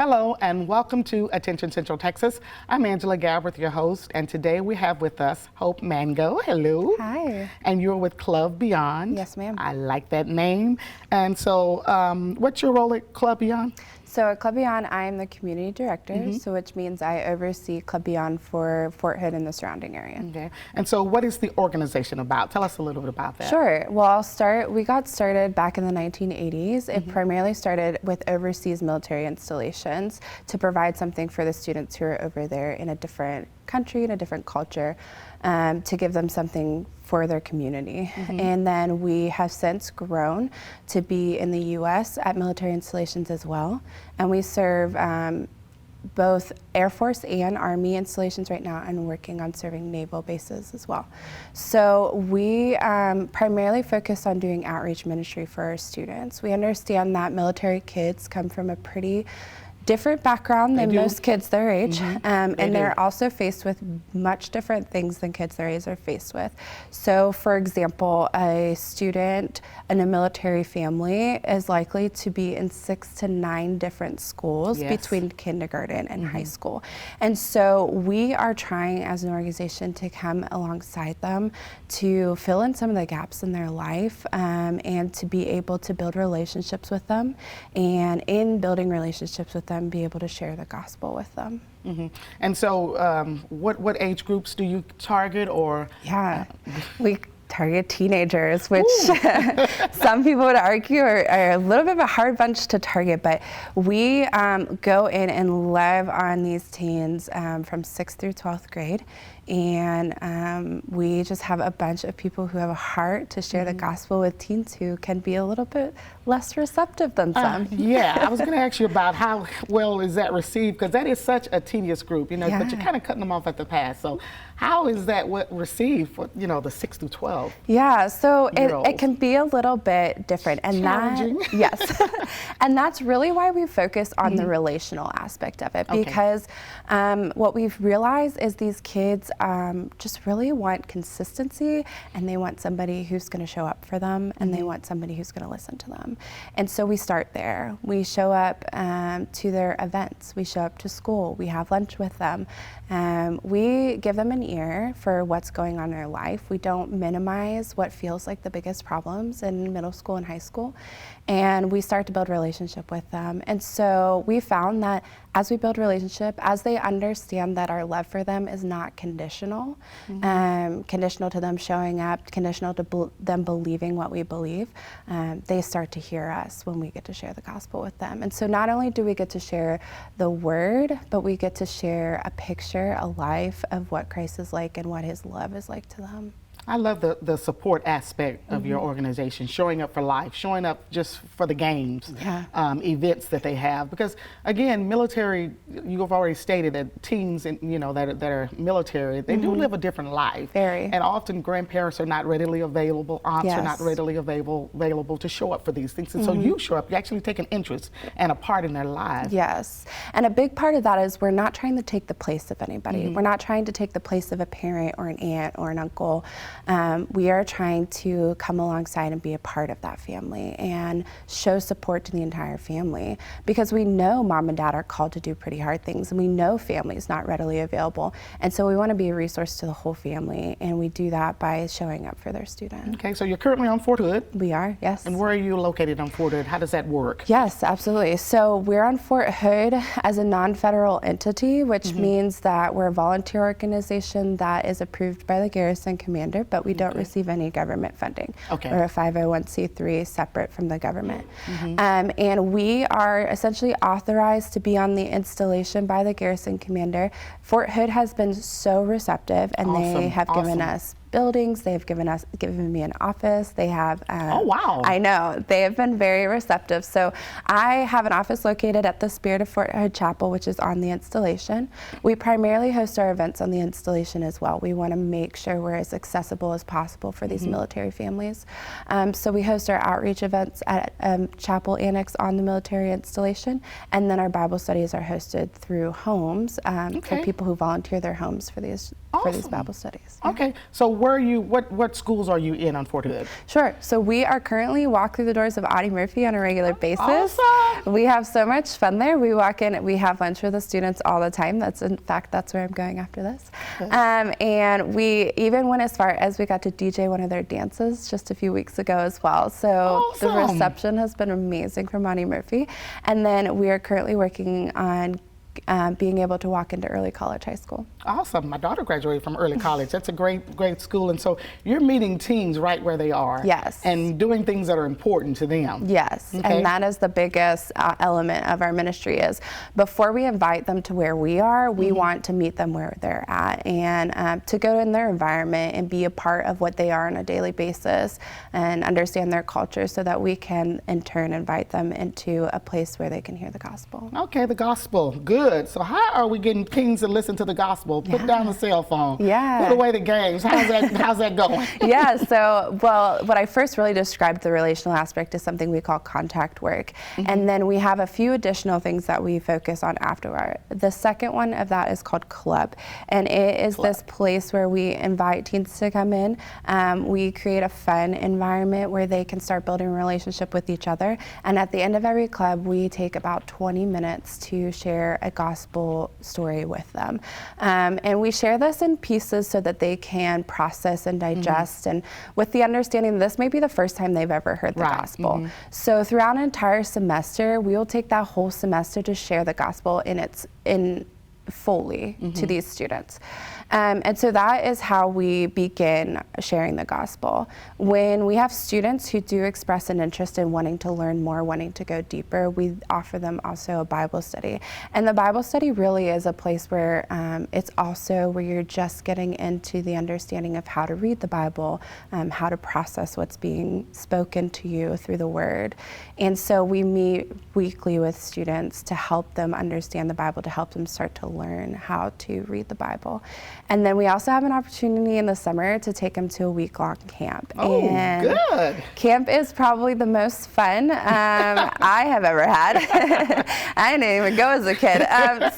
Hello and welcome to Attention Central Texas. I'm Angela Galbraith, your host, and today we have with us Hope Mango. Hello. Hi. And you're with Club Beyond. Yes, ma'am. I like that name. And so what's your role at Club Beyond? So at Club Beyond, I am the community director, so which means I oversee Club Beyond for Fort Hood and the surrounding area. Okay. And so what is the organization about? Tell us a little bit about that. Sure. Well, I'll start. We got started back in the 1980s. It primarily started with overseas military installations to provide something for the students who are over there in a different country, in a different culture, to give them something for their community. And then we have since grown to be in the U.S. at military installations as well. And we serve both Air Force and Army installations right now, and working on serving naval bases as well. So we primarily focus on doing outreach ministry for our students. We understand that military kids come from a pretty different background than most kids their age, and they're also faced with much different things than kids their age are faced with. So for example, a student in a military family is likely to be in 6 to 9 different schools between kindergarten and high school. And so we are trying as an organization to come alongside them to fill in some of the gaps in their life, and to be able to build relationships with them, and in building relationships with them, be able to share the gospel with them. And so what age groups do you target, or? Yeah, we target teenagers, which some people would argue are a little bit of a hard bunch to target, but we go in and love on these teens from 6th through 12th grade. And we just have a bunch of people who have a heart to share the gospel with teens who can be a little bit less receptive than some. Yeah, I was going to ask you about how well is that received, because that is such a tedious group, you know, but you're kind of cutting them off at the pass. So how is that received for, you know, the 6 through 12? Yeah, so it can be a little bit different, and challenging. Yes, and that's really why we focus on the relational aspect of it, because what we've realized is these kids just really want consistency, and they want somebody who's going to show up for them, and they want somebody who's going to listen to them. And so we start there. We show up to their events. We show up to school. We have lunch with them. We give them an ear for what's going on in their life. We don't minimize what feels like the biggest problems in middle school and high school. And we start to build relationship with them. And so we found that as we build relationship, as they understand that our love for them is not conditional, conditional to them showing up, conditional to them believing what we believe, they start to hear us when we get to share the gospel with them. And so not only do we get to share the word, but we get to share a picture, a life of what Christ is like and what his love is like to them. I love the support aspect of your organization, showing up for life, showing up just for the games, events that they have. Because again, military, you have already stated that teens, you know, that are military, they do live a different life. Very. And often grandparents are not readily available, aunts are not readily available to show up for these things. And so you show up, you actually take an interest and a part in their lives. Yes, and a big part of that is we're not trying to take the place of anybody. We're not trying to take the place of a parent or an aunt or an uncle. We are trying to come alongside and be a part of that family and show support to the entire family, because we know mom and dad are called to do pretty hard things, and we know family is not readily available. And so we want to be a resource to the whole family, and we do that by showing up for their student. Okay, so you're currently on Fort Hood. We are, yes. And where are you located on Fort Hood? How does that work? Yes, absolutely. So we're on Fort Hood as a non-federal entity, which means that we're a volunteer organization that is approved by the garrison commander, but we don't receive any government funding. We're a 501c3 separate from the government. And we are essentially authorized to be on the installation by the garrison commander. Fort Hood has been so receptive, and they have given us buildings. They have given me an office. They have, oh wow. I know, they have been very receptive. So I have an office located at the Spirit of Fort Hood Chapel, which is on the installation. We primarily host our events on the installation as well. We want to make sure we're as accessible as possible for these military families. So we host our outreach events at Chapel Annex on the military installation, and then our Bible studies are hosted through homes for people who volunteer their homes for these Bible studies. Okay, so where are you? What schools are you in on Fort Hood? Sure. So we are currently walk through the doors of Audie Murphy on a regular basis. Awesome. We have so much fun there. We walk in, we have lunch with the students all the time. In fact, that's where I'm going after this. And we even went as far as we got to DJ one of their dances just a few weeks ago as well. So the reception has been amazing from Audie Murphy. And then we are currently working on being able to walk into Early College High School. Awesome. My daughter graduated from Early College. That's a great school. And so you're meeting teens right where they are. Yes. And doing things that are important to them. Yes. Okay. And that is the biggest element of our ministry is before we invite them to where we are, we want to meet them where they're at and to go in their environment and be a part of what they are on a daily basis and understand their culture so that we can in turn invite them into a place where they can hear the gospel. Okay, the gospel. Good. So how are we getting teens to listen to the gospel? Put down the cell phone. Yeah. Put away the games. How's that going? Yeah, so, well, what I first really described the relational aspect is something we call contact work. And then we have a few additional things that we focus on afterward. The second one of that is called Club. And it is this place where we invite teens to come in. We create a fun environment where they can start building a relationship with each other. And at the end of every club, we take about 20 minutes to share a gospel story with them. And we share this in pieces so that they can process and digest and with the understanding this may be the first time they've ever heard the gospel. So throughout an entire semester, we will take that whole semester to share the gospel in fully to these students. And so that is how we begin sharing the gospel. When we have students who do express an interest in wanting to learn more, wanting to go deeper, we offer them also a Bible study. And the Bible study really is a place where it's also where you're just getting into the understanding of how to read the Bible, how to process what's being spoken to you through the Word. And so we meet weekly with students to help them understand the Bible, to help them start to learn how to read the Bible. And then we also have an opportunity in the summer to take them to a week-long camp. Oh, and good. Camp is probably the most fun I have ever had. I didn't even go as a kid.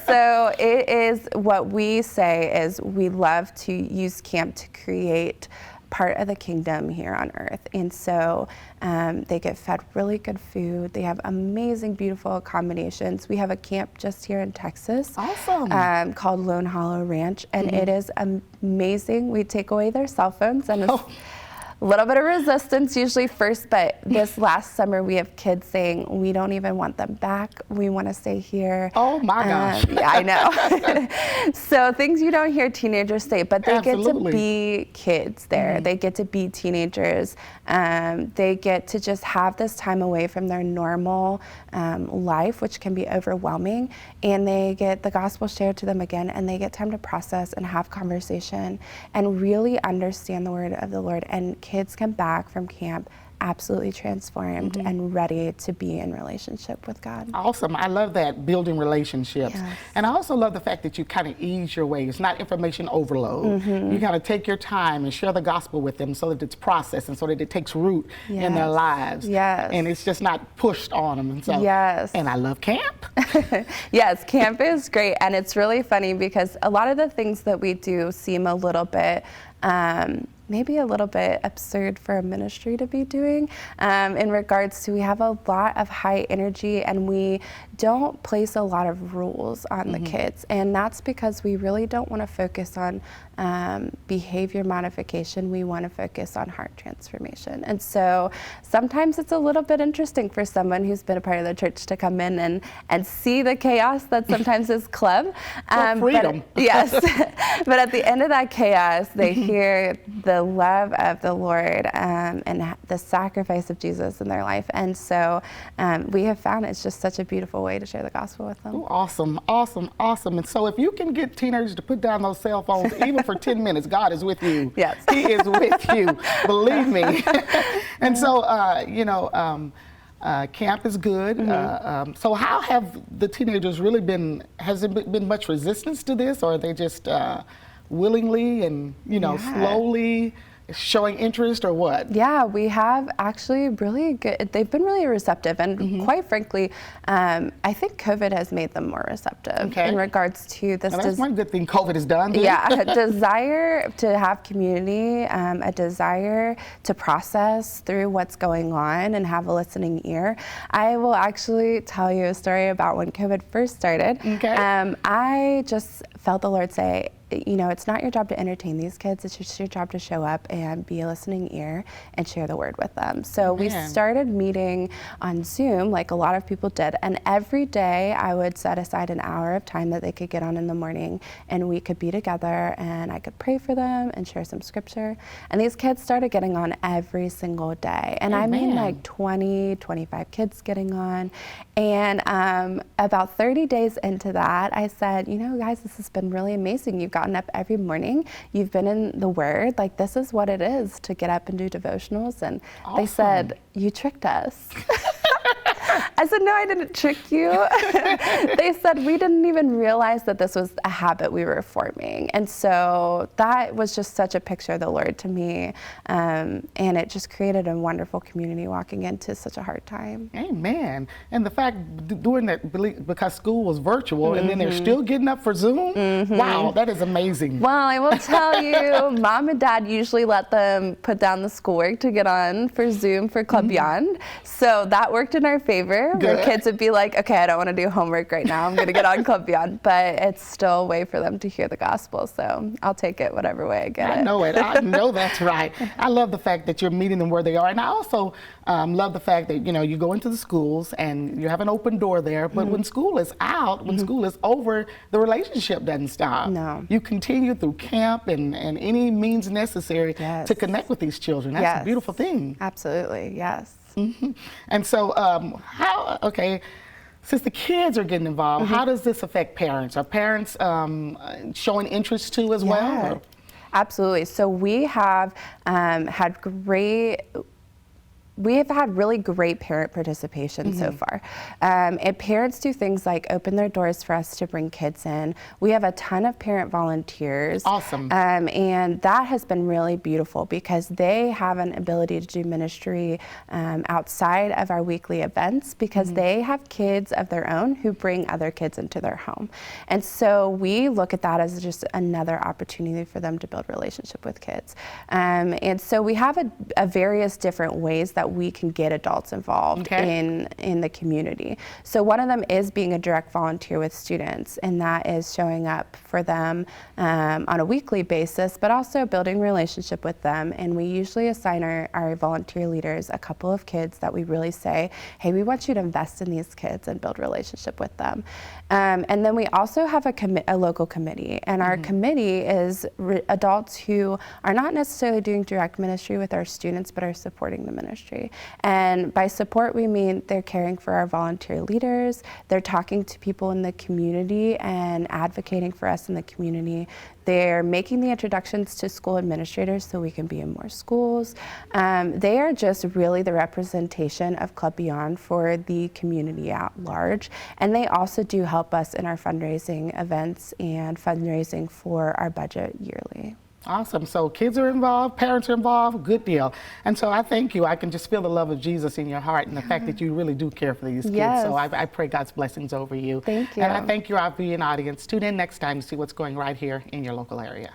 So it is what we say is we love to use camp to create part of the kingdom here on earth. And so they get fed really good food. They have amazing, beautiful accommodations. We have a camp just here in Texas. Awesome. Called Lone Hollow Ranch, and it is amazing. We take away their cell phones, and it's a little bit of resistance usually first, but this last summer we have kids saying, we don't even want them back. We want to stay here. Oh my gosh. Yeah, I know. So things you don't hear teenagers say, but they get to be kids there. They get to be teenagers. They get to just have this time away from their normal life, which can be overwhelming, and they get the gospel shared to them again, and they get time to process and have conversation and really understand the word of the Lord. And kids come back from camp absolutely transformed and ready to be in relationship with God. Awesome. I love that, building relationships. Yes. And I also love the fact that you kind of ease your way. It's not information overload. You kind of take your time and share the gospel with them so that it's processed and so that it takes root in their lives. Yes. And it's just not pushed on them. And so, and I love camp. Yes, camp is great. And it's really funny because a lot of the things that we do seem a little bit maybe a little bit absurd for a ministry to be doing in regards to we have a lot of high energy and we don't place a lot of rules on the kids. And that's because we really don't want to focus on behavior modification. We want to focus on heart transformation. And so sometimes it's a little bit interesting for someone who's been a part of the church to come in and see the chaos that sometimes is club. Freedom. But, yes. But at the end of that chaos, they hear the love of the Lord and the sacrifice of Jesus in their life. And so we have found it's just such a beautiful way to share the gospel with them. Ooh, awesome, awesome, awesome. And so if you can get teenagers to put down those cell phones, even for 10 minutes, God is with you. Yes. He is with you, believe me. And so, camp is good. So how have the teenagers really been, has there been much resistance to this, or are they just willingly and, slowly showing interest or what? Yeah, we have actually really good, they've been really receptive, and quite frankly, I think COVID has made them more receptive in regards to this. Well, that's one good thing COVID has done. Yeah, a desire to have community, a desire to process through what's going on and have a listening ear. I will actually tell you a story about when COVID first started. I just felt the Lord say, you know, it's not your job to entertain these kids, it's just your job to show up and be a listening ear and share the word with them. So we started meeting on Zoom like a lot of people did, and every day I would set aside an hour of time that they could get on in the morning and we could be together and I could pray for them and share some scripture. And these kids started getting on every single day. And I mean like 20, 25 kids getting on. And about 30 days into that, I said, you know, guys, this has been really amazing. You've gotten up every morning. You've been in the Word. Like, this is what it is to get up and do devotionals. And they said, you tricked us. I said, no, I didn't trick you. They said, we didn't even realize that this was a habit we were forming. And so that was just such a picture of the Lord to me. And it just created a wonderful community walking into such a hard time. Amen. And the fact doing that because school was virtual and then they're still getting up for Zoom. Wow, that is amazing. Well, I will tell you, Mom and Dad usually let them put down the schoolwork to get on for Zoom for Club Beyond. So that worked in our favor. Where kids would be like, okay, I don't want to do homework right now. I'm going to get on Club Beyond. But it's still a way for them to hear the gospel. So I'll take it whatever way I get it. I know it. I know that's right. I love the fact that you're meeting them where they are. And I also love the fact that, you know, you go into the schools and you have an open door there. But when school is out, when school is over, the relationship doesn't stop. No. You continue through camp and any means necessary to connect with these children. That's a beautiful thing. Absolutely, yes. And so since the kids are getting involved, how does this affect parents? Are parents showing interest too as well? Or? Absolutely. So we have we have had really great parent participation so far. And parents do things like open their doors for us to bring kids in. We have a ton of parent volunteers. Awesome. And that has been really beautiful because they have an ability to do ministry outside of our weekly events because they have kids of their own who bring other kids into their home. And so we look at that as just another opportunity for them to build relationship with kids. And so we have a various different ways that we can get adults involved in the community. So one of them is being a direct volunteer with students, and that is showing up for them on a weekly basis, but also building relationship with them. And we usually assign our volunteer leaders a couple of kids that we really say, hey, we want you to invest in these kids and build relationship with them. And then we also have a local committee, and our committee is adults who are not necessarily doing direct ministry with our students, but are supporting the ministry. And by support, we mean they're caring for our volunteer leaders, they're talking to people in the community and advocating for us in the community. They're making the introductions to school administrators so we can be in more schools. They are just really the representation of Club Beyond for the community at large. And they also do help us in our fundraising events and fundraising for our budget yearly. Awesome. So kids are involved, parents are involved, good deal. And so I thank you. I can just feel the love of Jesus in your heart and the fact that you really do care for these kids. So I pray God's blessings over you. Thank you. And I thank you, our viewing audience. Tune in next time to see what's going right here in your local area.